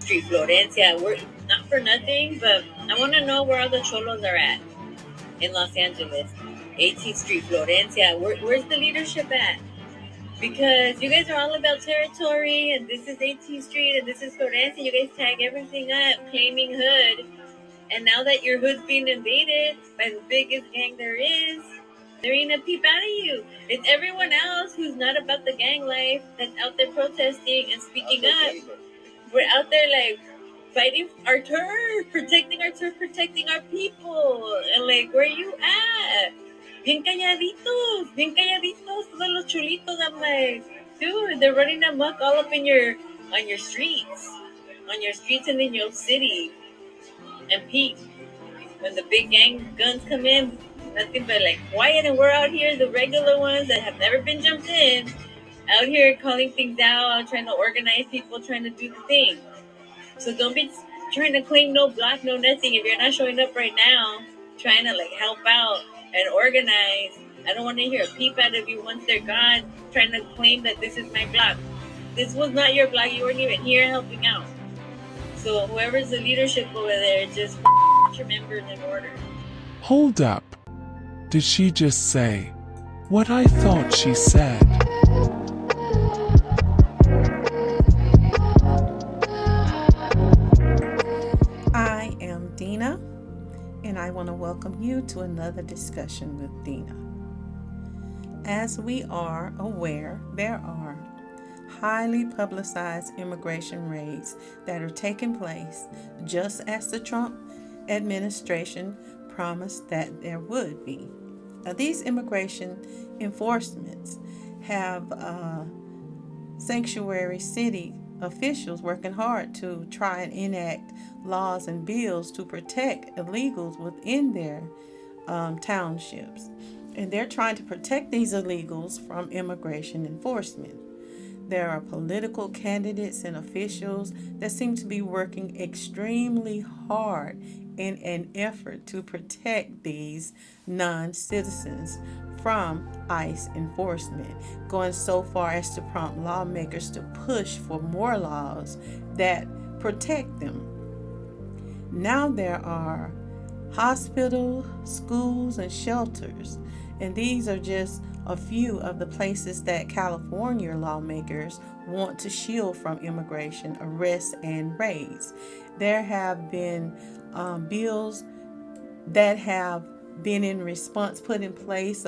Street, Florencia. We're not for nothing, but I want to know where all the cholos are at in Los Angeles. 18th Street, Florencia. Where's the leadership at? Because you guys are all about territory, and this is 18th Street, and this is Florencia. You guys tag everything up, claiming hood. And now that your hood's being invaded by the biggest gang there is, there ain't a peep out of you. It's everyone else who's not about the gang life that's out there protesting and speaking up. We're out there like fighting our turf, protecting our people. And like, where you at? Bien calladitos, todos los chulitos. I'm like, dude, they're running amok all up in on your streets, and in your city. And Pete, when the big gang guns come in, nothing but like quiet, and we're out here, the regular ones that have never been jumped in, out here calling things out, trying to organize people, trying to do the thing. So don't be trying to claim no block, no nothing. If you're not showing up right now, trying to like help out and organize, I don't want to hear a peep out of you once they're gone, trying to claim that this is my block. This was not your block. You weren't even here helping out. So whoever's the leadership over there, just your members in order. Hold up. Did she just say what I thought she said? I am Dena, and I want to welcome you to another discussion with Dena. As we are aware, there are highly publicized immigration raids that are taking place just as the Trump administration promised that there would be. Now, these immigration enforcements have sanctuary city officials working hard to try and enact laws and bills to protect illegals within their townships. And they're trying to protect these illegals from immigration enforcement. There are political candidates and officials that seem to be working extremely hard in an effort to protect these non-citizens from ICE enforcement, going so far as to prompt lawmakers to push for more laws that protect them. Now there are hospitals, schools, and shelters, and these are just a few of the places that California lawmakers want to shield from immigration arrests and raids. There have been bills that have been in response, put in place,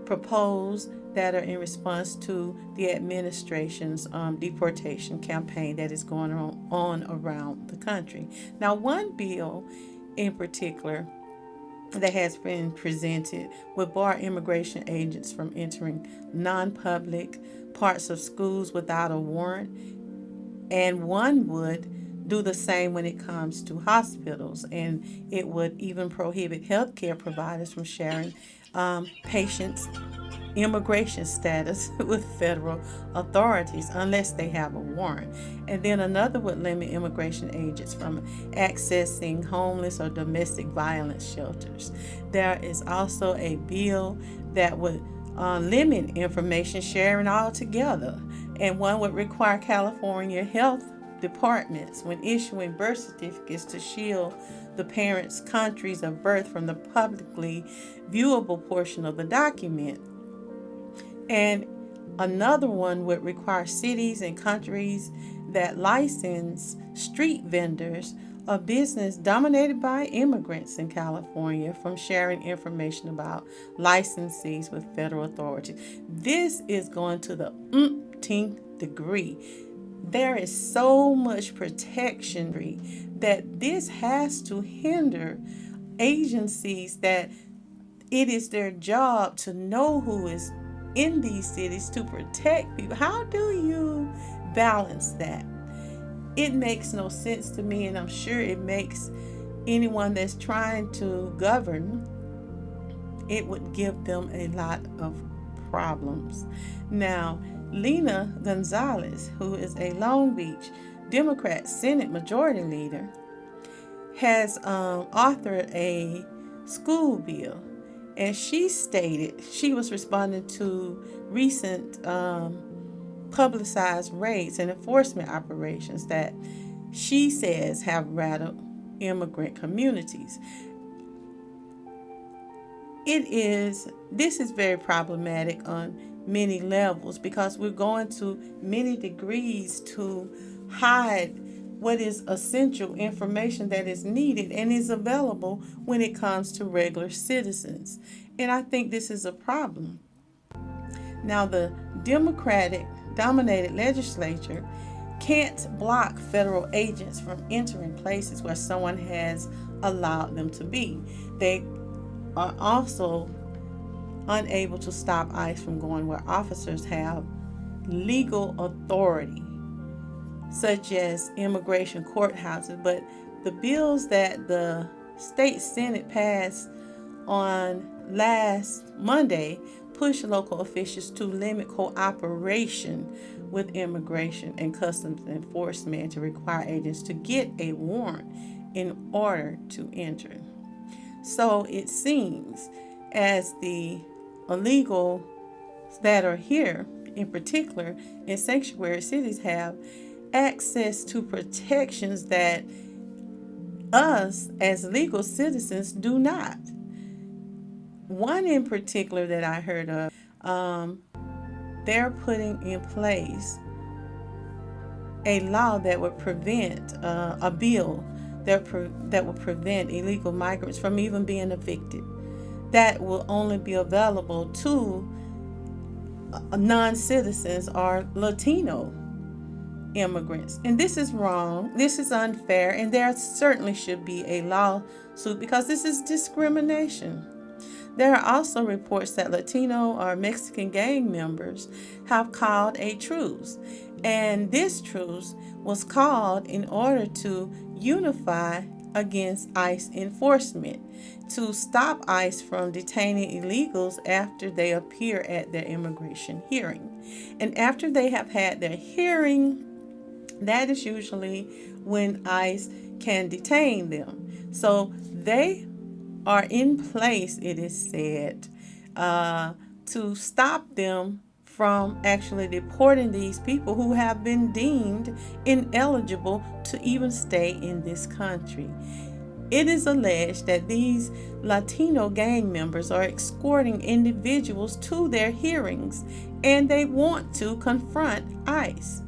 proposed that are in response to the administration's deportation campaign that is going on around the country. Now, one bill in particular that has been presented would bar immigration agents from entering non-public parts of schools without a warrant, and one would do the same when it comes to hospitals, and it would even prohibit healthcare providers from sharing patients' immigration status with federal authorities unless they have a warrant. And then another would limit immigration agents from accessing homeless or domestic violence shelters. There is also a bill that would limit information sharing altogether, and one would require California health departments, when issuing birth certificates, to shield the parents' countries of birth from the publicly viewable portion of the document. And another one would require cities and countries that license street vendors, a business dominated by immigrants in California, from sharing information about licensees with federal authorities. This is going to the umpteenth degree. There is so much protection that this has to hinder agencies that it is their job to know who is in these cities to protect people. How do you balance that? It makes no sense to me, and I'm sure it makes anyone that's trying to govern, it would give them a lot of problems. Now, Cynthia Gonzalez, who is a Long Beach Democrat Senate Majority Leader, has authored a school bill, and she stated she was responding to recent publicized raids and enforcement operations that she says have rattled immigrant communities. This is very problematic on many levels because we're going to many degrees to hide what is essential information that is needed and is available when it comes to regular citizens. And I think this is a problem. Now, the Democratic dominated legislature can't block federal agents from entering places where someone has allowed them to be. They are also unable to stop ICE from going where officers have legal authority, such as immigration courthouses. But the bills that the state Senate passed on last Monday push local officials to limit cooperation with immigration and customs enforcement to require agents to get a warrant in order to enter. So it seems as the illegals that are here, in particular in sanctuary cities, have access to protections that us as legal citizens do not. One in particular that I heard of, they're putting in place a law that would prevent a bill that will prevent illegal migrants from even being evicted. That will only be available to non-citizens or Latino immigrants. And this is wrong. This is unfair. And there certainly should be a lawsuit because this is discrimination. There are also reports that Latino or Mexican gang members have called a truce. And this truce was called in order to unify against ICE enforcement, to stop ICE from detaining illegals after they appear at their immigration hearing. And after they have had their hearing, that is usually when ICE can detain them. So they are in place, it is said, to stop them from actually deporting these people who have been deemed ineligible to even stay in this country. It is alleged that these Latino gang members are escorting individuals to their hearings, and they want to confront ICE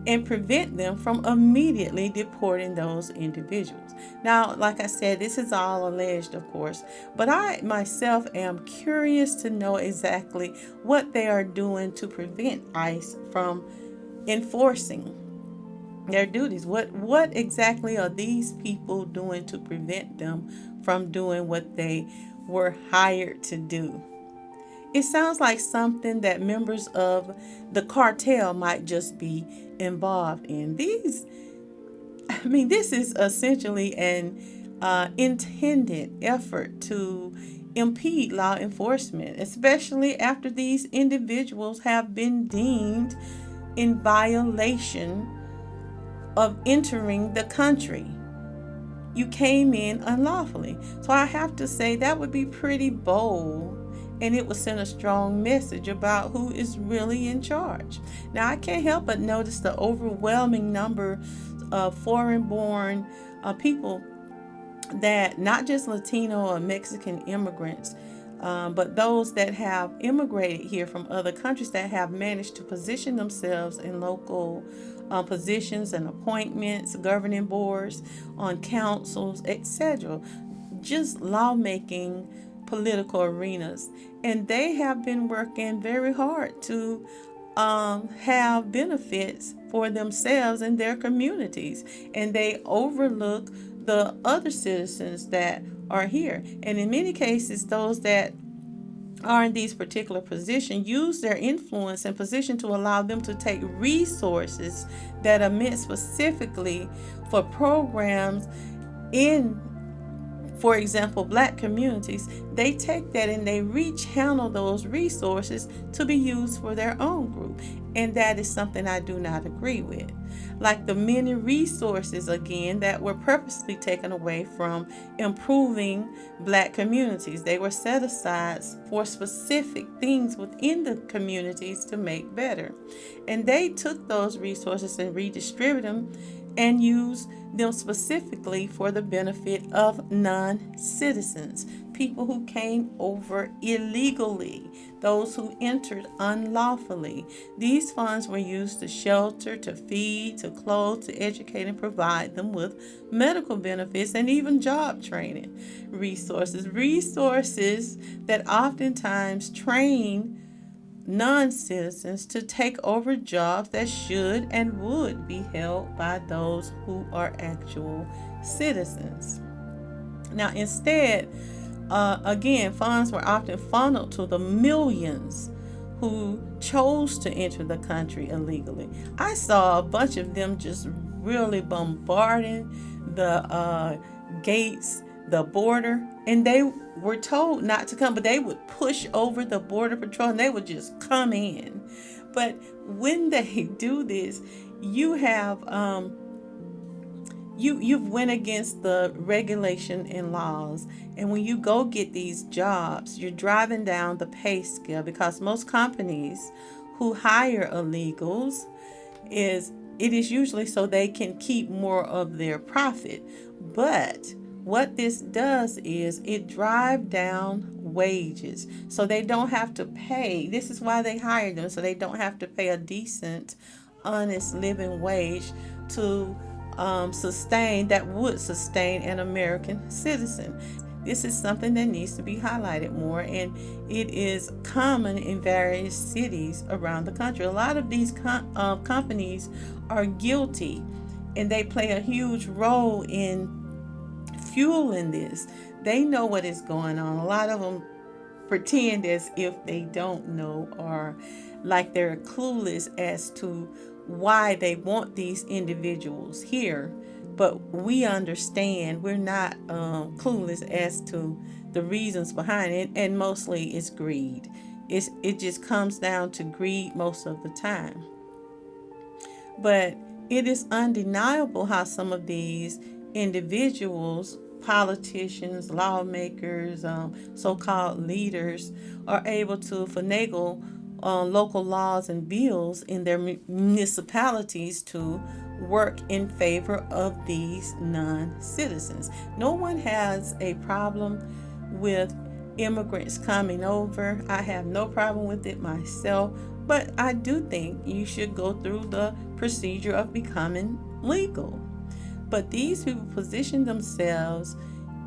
and prevent them from immediately deporting those individuals. Now, like I said, this is all alleged, of course, but I myself am curious to know exactly what they are doing to prevent ICE from enforcing their duties. What exactly are these people doing to prevent them from doing what they were hired to do? It sounds like something that members of the cartel might just be involved in. This is essentially an intended effort to impede law enforcement, especially after these individuals have been deemed in violation of entering the country. You came in unlawfully. So I have to say that would be pretty bold, and it would send a strong message about who is really in charge. Now, I can't help but notice the overwhelming number of foreign-born people, that not just Latino or Mexican immigrants, but those that have immigrated here from other countries that have managed to position themselves in local positions and appointments, governing boards, on councils, etc. Just lawmaking, political arenas. And they have been working very hard to have benefits for themselves and their communities. And they overlook the other citizens that are here. And in many cases, those that are in these particular positions use their influence and position to allow them to take resources that are meant specifically for programs in, for example, Black communities. They take that and they rechannel those resources to be used for their own group. And that is something I do not agree with. like the many resources again that were purposely taken away from improving black communities. They were set aside for specific things within the communities to make better. And they took those resources and redistributed them and used them specifically for the benefit of non-citizens, people who came over illegally, those who entered unlawfully. These funds were used to shelter, to feed, to clothe, to educate, and provide them with medical benefits and even job training. Resources that oftentimes train non-citizens to take over jobs that should and would be held by those who are actual citizens. Now, instead, again, funds were often funneled to the millions who chose to enter the country illegally. I saw a bunch of them just really bombarding the gates, the border, and they were told not to come, but they would push over the border patrol and they would just come in. But when they do this, you have you've went against the regulation and laws, and when you go get these jobs, you're driving down the pay scale, because most companies who hire illegals it is usually so they can keep more of their profit. But what this does is it drives down wages, so they don't have to pay. This is why they hire them, so they don't have to pay a decent, honest living wage to would sustain an American citizen. This is something that needs to be highlighted more, and it is common in various cities around the country. A lot of these companies are guilty, and they play a huge role in fueling this. They know what is going on. A lot of them pretend as if they don't know, or like they're clueless as to why they want these individuals here. But we understand, we're not clueless as to the reasons behind it, and mostly it's greed. It just comes down to greed most of the time. But it is undeniable how some of these individuals, politicians, lawmakers, so-called leaders, are able to finagle local laws and bills in their municipalities to work in favor of these non-citizens. No one has a problem with immigrants coming over. I have no problem with it myself, but I do think you should go through the procedure of becoming legal. But these people position themselves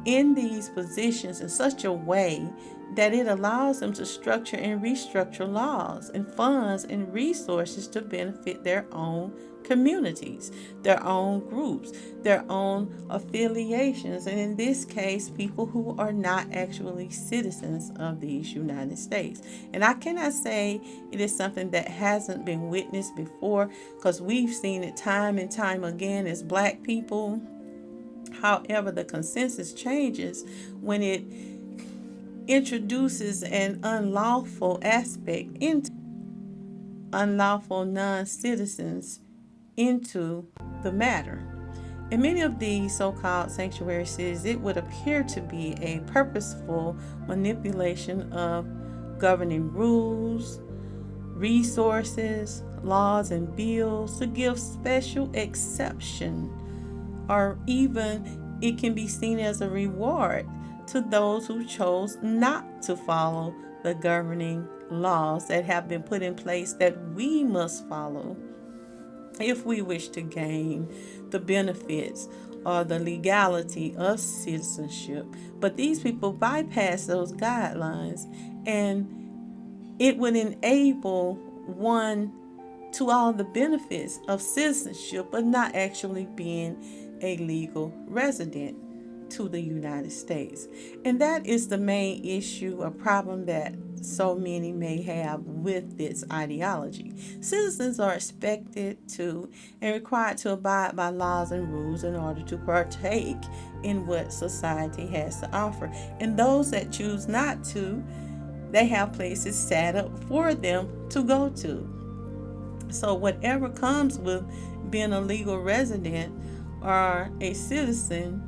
in these positions in such a way that it allows them to structure and restructure laws and funds and resources to benefit their own communities, their own groups, their own affiliations, and in this case, people who are not actually citizens of these United States. And I cannot say it is something that hasn't been witnessed before, because we've seen it time and time again as Black people. However, the consensus changes when it introduces an unlawful aspect into unlawful non-citizens into the matter. In many of these so-called sanctuary cities, it would appear to be a purposeful manipulation of governing rules, resources, laws, and bills to give special exception, or even it can be seen as a reward to those who chose not to follow the governing laws that have been put in place that we must follow if we wish to gain the benefits or the legality of citizenship. But these people bypass those guidelines, and it would enable one to all the benefits of citizenship, but not actually being a legal resident to the United States. And that is the main issue, a problem that so many may have with this ideology. Citizens are expected to and required to abide by laws and rules in order to partake in what society has to offer. And those that choose not to, they have places set up for them to go to. So whatever comes with being a legal resident or a citizen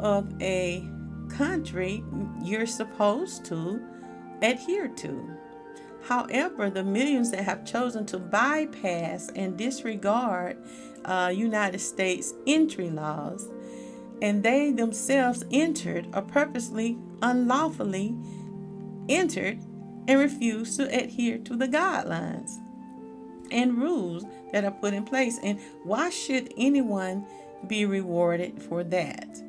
of a country, you're supposed to adhere to. However, the millions that have chosen to bypass and disregard United States entry laws, and they themselves entered or purposely, unlawfully entered and refused to adhere to the guidelines and rules that are put in place. And why should anyone be rewarded for that?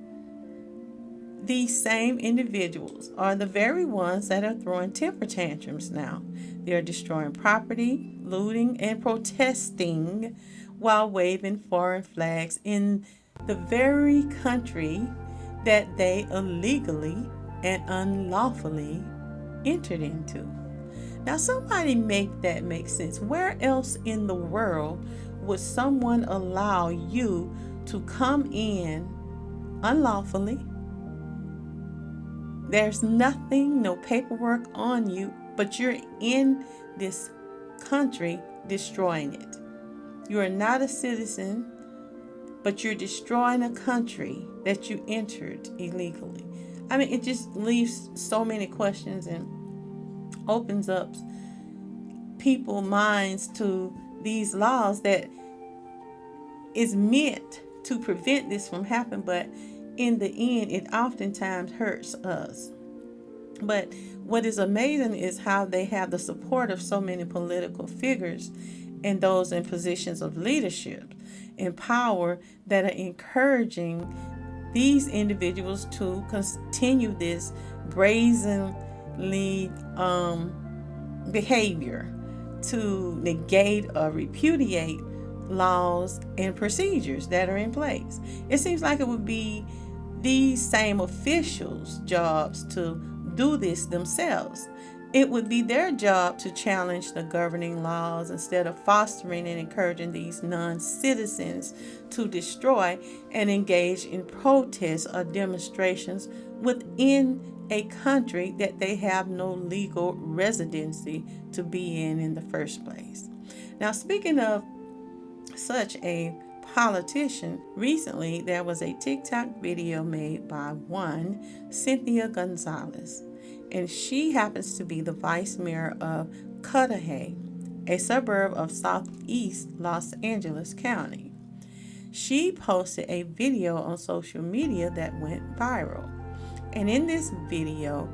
These same individuals are the very ones that are throwing temper tantrums now. They are destroying property, looting, and protesting while waving foreign flags in the very country that they illegally and unlawfully entered into. Now, somebody make that make sense. Where else in the world would someone allow you to come in unlawfully? There's nothing, no paperwork on you, but you're in this country destroying it. You are not a citizen, but you're destroying a country that you entered illegally. I mean, it just leaves so many questions and opens up people's minds to these laws that is meant to prevent this from happening, but in the end, it oftentimes hurts us. But what is amazing is how they have the support of so many political figures and those in positions of leadership and power that are encouraging these individuals to continue this brazenly behavior to negate or repudiate laws and procedures that are in place. It seems like it would be these same officials' jobs to do this themselves. It would be their job to challenge the governing laws instead of fostering and encouraging these non-citizens to destroy and engage in protests or demonstrations within a country that they have no legal residency to be in the first place. Now, speaking of such a politician, recently there was a TikTok video made by one Cynthia Gonzalez, and she happens to be the vice mayor of Cudahy, a suburb of southeast Los Angeles County. She posted a video on social media that went viral, and in this video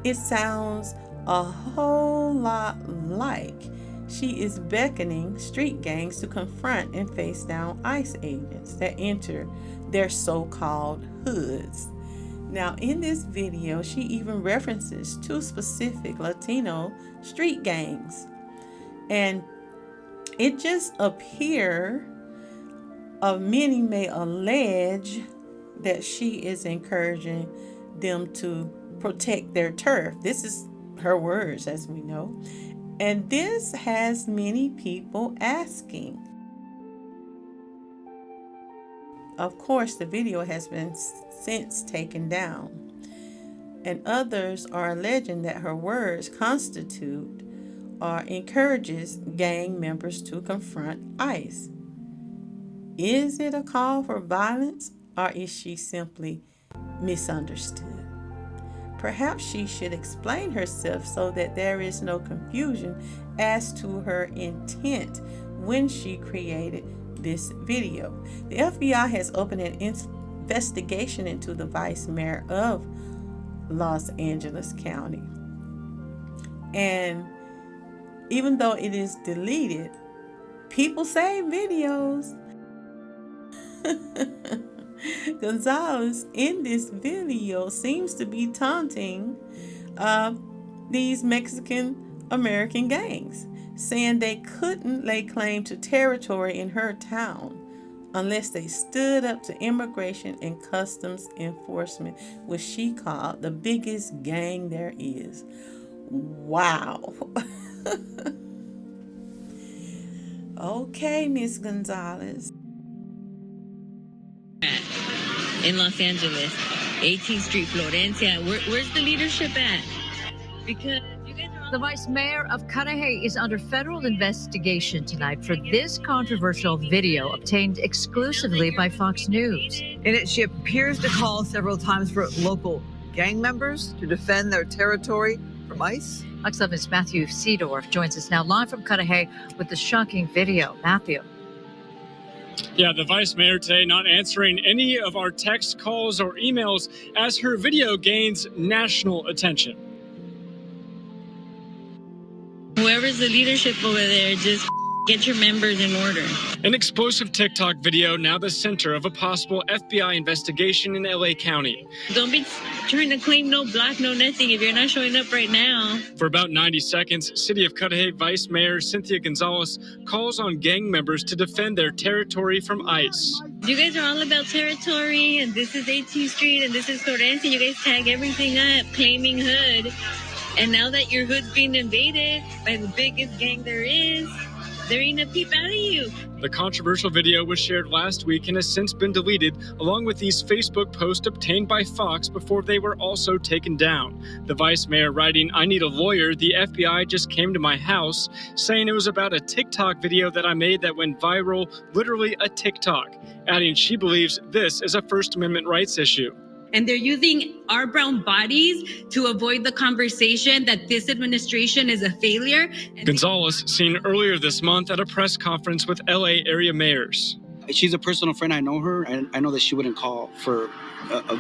it sounds a whole lot like she is beckoning street gangs to confront and face down ICE agents that enter their so-called hoods. Now, in this video, she even references two specific Latino street gangs. And it just appears, many may allege, that she is encouraging them to protect their turf. This is her words, as we know. And this has many people asking. Of course, the video has been since taken down, and others are alleging that her words constitute or encourages gang members to confront ICE. Is it a call for violence, or is she simply misunderstood? Perhaps she should explain herself so that there is no confusion as to her intent when she created this video. The FBI has opened an investigation into the vice mayor of Los Angeles County. And even though it is deleted, people save videos. Gonzalez in this video seems to be taunting these Mexican American gangs, saying they couldn't lay claim to territory in her town unless they stood up to immigration and customs enforcement, which she called the biggest gang there is. Wow. Okay, Miss Gonzalez. In Los Angeles, 18th Street, Florencia. Where's the leadership at? Because you guys are The vice mayor of Cudahy is under federal investigation tonight for this controversial video obtained exclusively by Fox News. In it, she appears to call several times for local gang members to defend their territory from ICE. Fox 11's Matthew Seedorf joins us now live from Cudahy with the shocking video. Matthew. Yeah, the vice mayor today not answering any of our text calls or emails as her video gains national attention. Whoever's the leadership over there, just get your members in order. An explosive TikTok video now the center of a possible FBI investigation in LA County. Don't be trying to claim no block, no nothing if you're not showing up right now. For about 90 seconds, City of Cudahy Vice Mayor Cynthia Gonzalez calls on gang members to defend their territory from ICE. You guys are all about territory, and this is 18th Street, and this is Florencia. You guys tag everything up, claiming hood. And now that your hood's being invaded by the biggest gang there is, there ain't a peep out of you. The controversial video was shared last week and has since been deleted, along with these Facebook posts obtained by Fox before they were also taken down. The vice mayor writing, "I need a lawyer. The FBI just came to my house," saying it was about a TikTok video that I made that went viral, literally a TikTok, adding she believes this is a First Amendment rights issue. And they're using our brown bodies to avoid the conversation that this administration is a failure. Gonzalez seen earlier this month at a press conference with LA area mayors. She's a personal friend. I know her, and I know that she wouldn't call for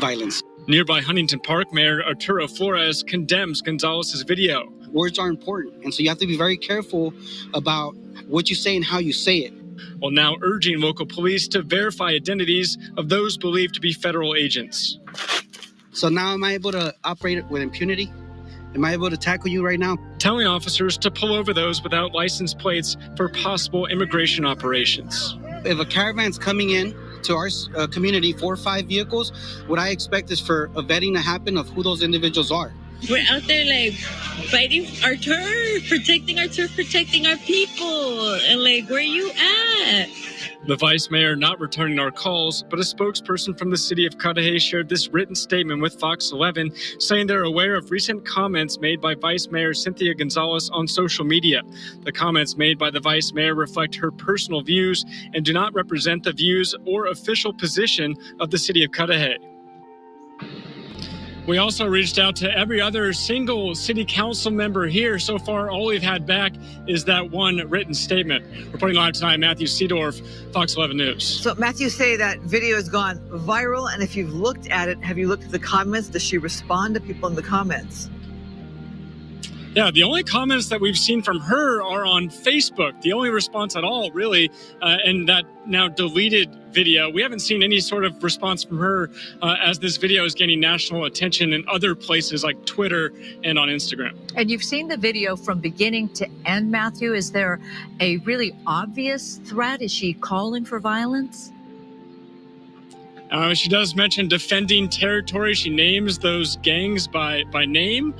violence. Nearby Huntington Park Mayor Arturo Flores condemns Gonzalez's video. Words are important, and so you have to be very careful about what you say and how you say it. While now urging local police to verify identities of those believed to be federal agents. So now am I able to operate with impunity? Am I able to tackle you right now? Telling officers to pull over those without license plates for possible immigration operations. If a caravan's coming in to our community, 4 or 5 vehicles, what I expect is for a vetting to happen of who those individuals are. We're out there like fighting our turf, protecting our turf, protecting our people. And like, where you at? The vice mayor not returning our calls, but a spokesperson from the city of Cudahy shared this written statement with Fox 11, saying they're aware of recent comments made by Vice Mayor Cynthia Gonzalez on social media. The comments made by the vice mayor reflect her personal views and do not represent the views or official position of the city of Cudahy. We also reached out to every other single city council member here. So far, all we've had back is that one written statement. Reporting live tonight, Matthew Seedorf, Fox 11 News. So Matthew say that video has gone viral, and if you've looked at it, have you looked at the comments? Does she respond to people in the comments? Yeah, the only comments that we've seen from her are on Facebook. The only response at all, really, in that now deleted video. We haven't seen any sort of response from her as this video is gaining national attention in other places like Twitter and on Instagram. And you've seen the video from beginning to end, Matthew. Is there a really obvious threat? Is she calling for violence? She does mention defending territory. She names those gangs by name.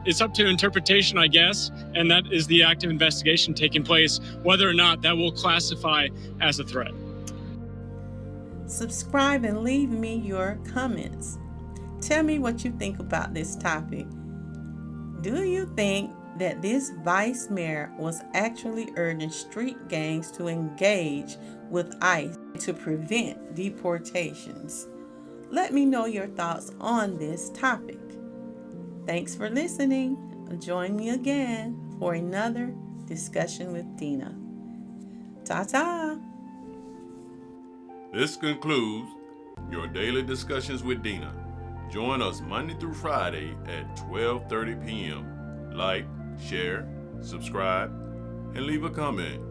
It's up to interpretation, I guess, and that is the active investigation taking place, whether or not that will classify as a threat. Subscribe and leave me your comments. Tell me what you think about this topic. Do you think that this vice mayor was actually urging street gangs to engage with ICE to prevent deportations? Let me know your thoughts on this topic. Thanks for listening. Join me again for another discussion with Dena. Ta-ta! This concludes your daily discussions with Dena. Join us Monday through Friday at 12:30 p.m. Like, share, subscribe, and leave a comment.